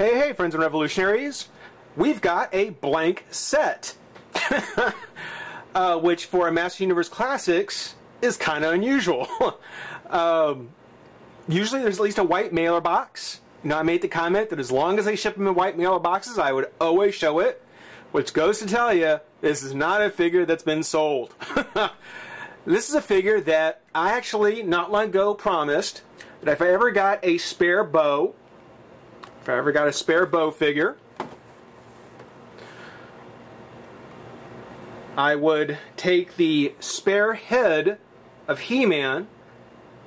Hey, friends and revolutionaries, we've got a blank set, which for a Master Universe Classics is kind of unusual. Usually there's at least a white mailer box. You know, I made the comment that as long as they ship them in white mailer boxes, I would always show it, which goes to tell you, this is not a figure that's been sold. This is a figure that I actually, not long ago, promised that if I ever got a spare bow, figure, I would take the spare head of He-Man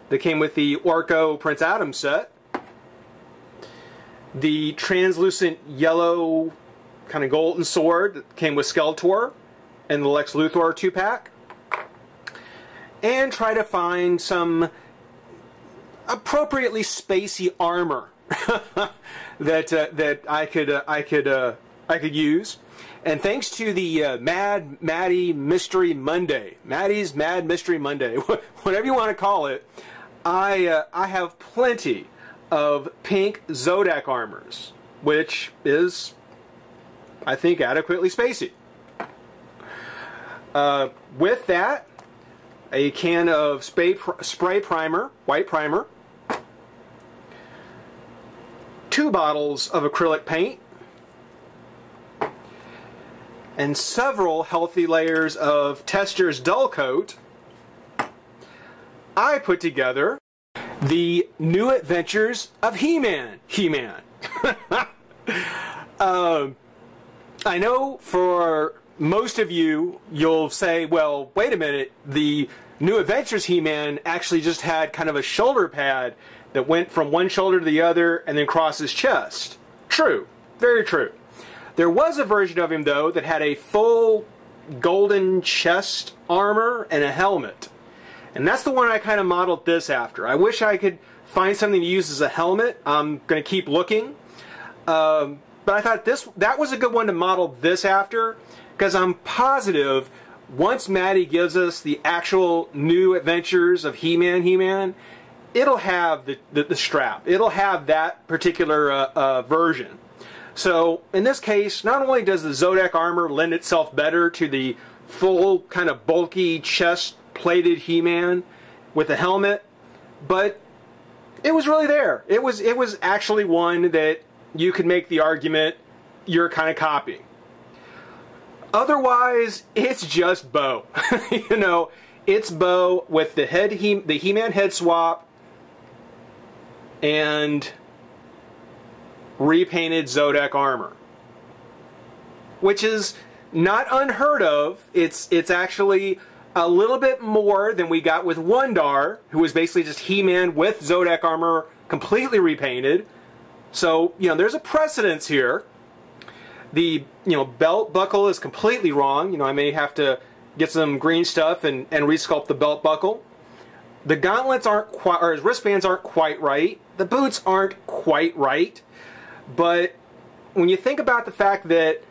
that came with the Orko Prince Adam set, the translucent yellow kind of golden sword that came with Skeletor and the Lex Luthor 2-pack, and try to find some appropriately spacey armor that I could use. And thanks to the Maddie's Mad Mystery Monday, whatever you want to call it, I have plenty of pink Zodak armors, which is, I think, adequately spacey. With that, a can of spray primer, white primer, 2 bottles of acrylic paint, and several healthy layers of Tester's Dull Coat, I put together the New Adventures of He-Man. I know for most of you, you'll say, well, wait a minute, the New Adventures He-Man actually just had kind of a shoulder pad that went from one shoulder to the other and then across his chest. True. Very true. There was a version of him, though, that had a full golden chest armor and a helmet. And that's the one I kind of modeled this after. I wish I could find something to use as a helmet. I'm going to keep looking. But I thought that was a good one to model this after, because I'm positive once Maddie gives us the actual New Adventures of He-Man, it'll have the strap. It'll have that particular version. So in this case, not only does the Zodak armor lend itself better to the full kind of bulky chest-plated He-Man with a helmet, but it was really there. It was actually one that you could make the argument you're kind of copying. Otherwise, it's just Bo. You know, it's Bo with the He-Man head swap and repainted Zodak armor, which is not unheard of. It's actually a little bit more than we got with Wondar, who was basically just He-Man with Zodak armor completely repainted. So, you know, there's a precedence here. The, belt buckle is completely wrong. You know, I may have to get some green stuff and resculpt the belt buckle. The gauntlets aren't quite, or his wristbands aren't quite right. The boots aren't quite right. But when you think about the fact that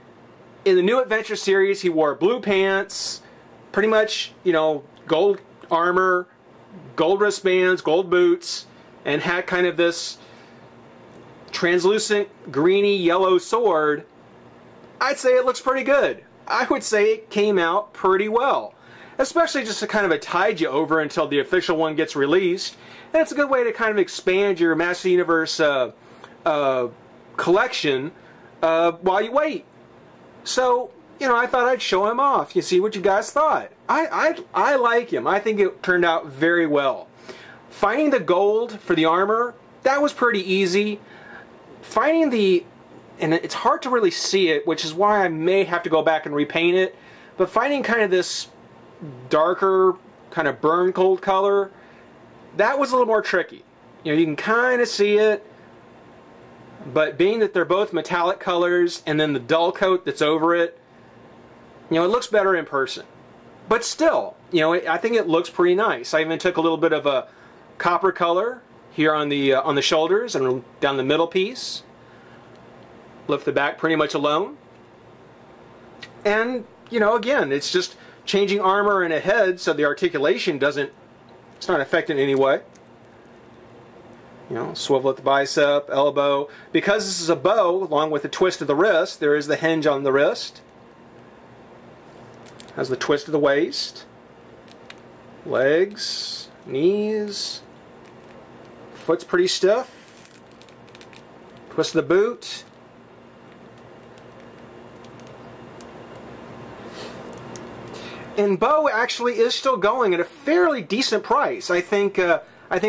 in the New Adventure series he wore blue pants, pretty much, gold armor, gold wristbands, gold boots, and had kind of this translucent greeny yellow sword, I'd say it looks pretty good. I would say it came out pretty well. Especially just to kind of tide you over until the official one gets released. And it's a good way to kind of expand your Master Universe collection while you wait. So, I thought I'd show him off. You see what you guys thought. I like him. I think it turned out very well. Finding the gold for the armor, that was pretty easy. Finding the, and it's hard to really see it, which is why I may have to go back and repaint it, but finding kind of this darker, kind of burn cold color, that was a little more tricky. You can kind of see it, but being that they're both metallic colors and then the dull coat that's over it, it looks better in person. But still, I think it looks pretty nice. I even took a little bit of a copper color here on the shoulders and down the middle piece. Left the back pretty much alone. And, again, it's just changing armor and a head so the articulation it's not affected in any way. You know, swivel at the bicep, elbow. Because this is a bow, along with the twist of the wrist, there is the hinge on the wrist. Has the twist of the waist. Legs, knees. Foot's pretty stiff. Twist of the boot. And bow actually is still going at a fairly decent price. I think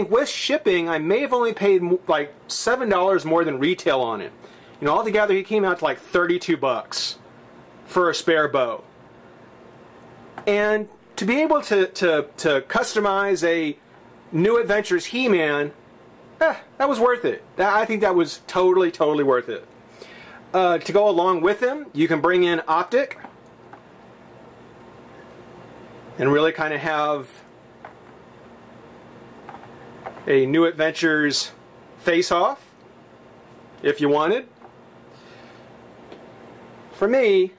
with shipping, I may have only paid like $7 more than retail on it. You know, altogether he came out to like 32 bucks for a spare bow. And to be able to customize a New Adventures He-Man, that was worth it. I think that was totally worth it. To go along with him, you can bring in Optic and really kind of have a New Adventures face-off if you wanted. For me,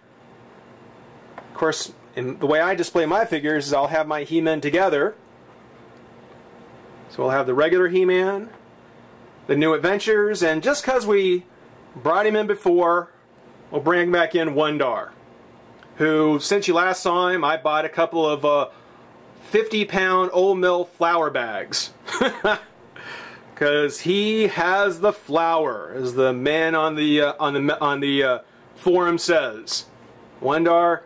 of course, in the way I display my figures is I'll have my He-Men together. So we'll have the regular He-Man, the New Adventures, and just because we brought him in before, we'll bring back in Wondar, who, since you last saw him, I bought a couple of 50-pound old mill flour bags. Because he has the flour, as the man on the forum says. Wondar,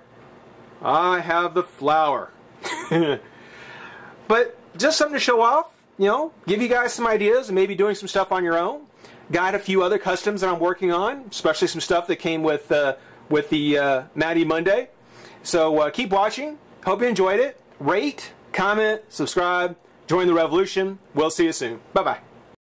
I have the flour. But just something to show off, you know, give you guys some ideas and maybe doing some stuff on your own. Got a few other customs that I'm working on, especially some stuff that came with the Matty Monday. So keep watching. Hope you enjoyed it. Rate, comment, subscribe, join the revolution. We'll see you soon. Bye-bye.